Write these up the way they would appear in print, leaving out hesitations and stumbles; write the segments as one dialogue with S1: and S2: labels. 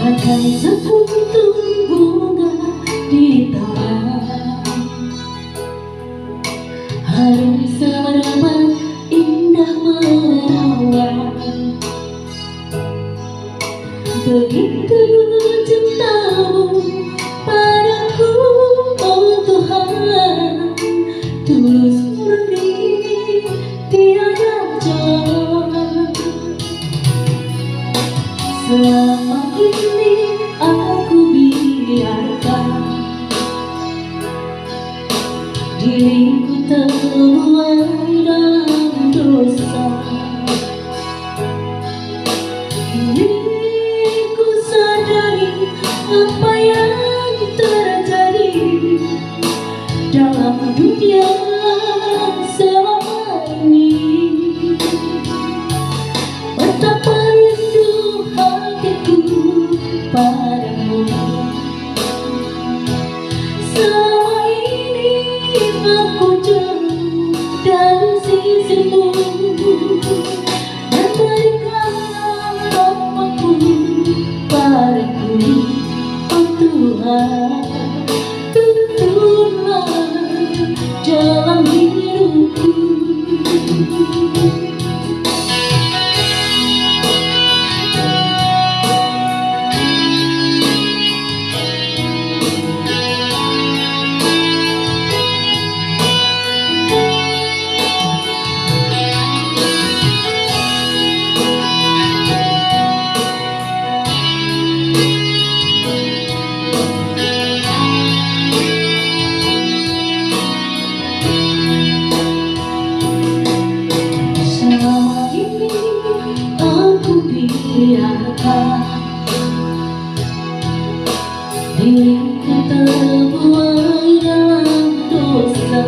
S1: Bagai sepuntung bunga di taman, harum semerbak indah menawan. Begitu cintamu padaku, oh Tuhan, tulus murni tiada jalan. Selama ini aku biarkan diriku terbuai dalam dosa. Kini ku sadari apa yang terjadi dalam dunia selama ini. Betapa rindu hatiku padamu. Selama ini aku jauh dari sisimu, dan berikanlah rahmatmu padaku, oh Tuhan. Tuntunlah jalan hidupku. Biarkan diriku terbuai dalam dosa.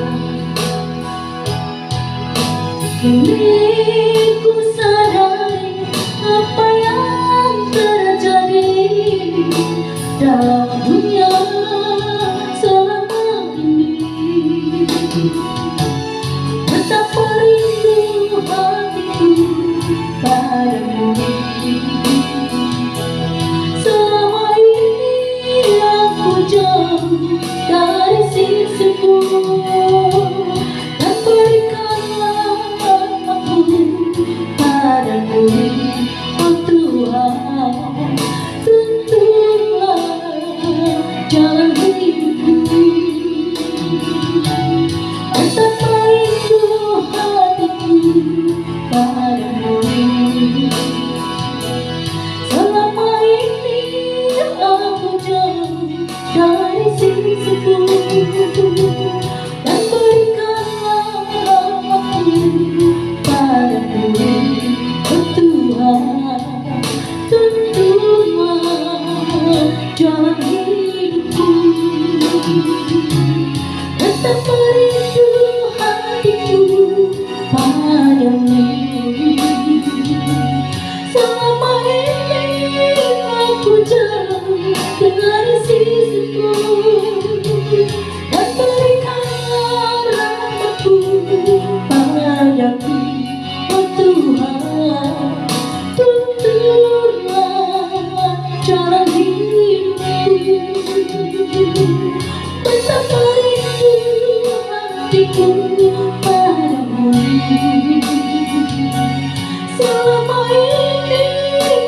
S1: Kini ku sadari apa yang terjadi dalam dunia selama ini. Betapa rindu hatiku padamu. Selama ini aku jauh dari sisimu, dan berikanlah rahmatmu padaku, oh Tuhan. Tuntunlah jalan hidupku. Betapa rindu hatiku padamu. Selama ini aku jauh dari sisimu, dan berikanlah rahmatmu padaku, oh Tuhan. Tuntunlah jalan hidupku. Betapa rindu hatiku padamu. Selama ini aku jauh dari sisimu, dan berikanlah rahmatmu padaku, oh Tuhan. Tuntunlah jalan hidupku. Betapa rindu hatiku padamu. Selama ini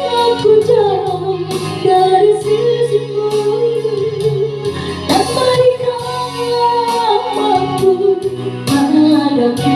S1: aku jauh dari sisimu, dan berikanlah rahmatmu padaku,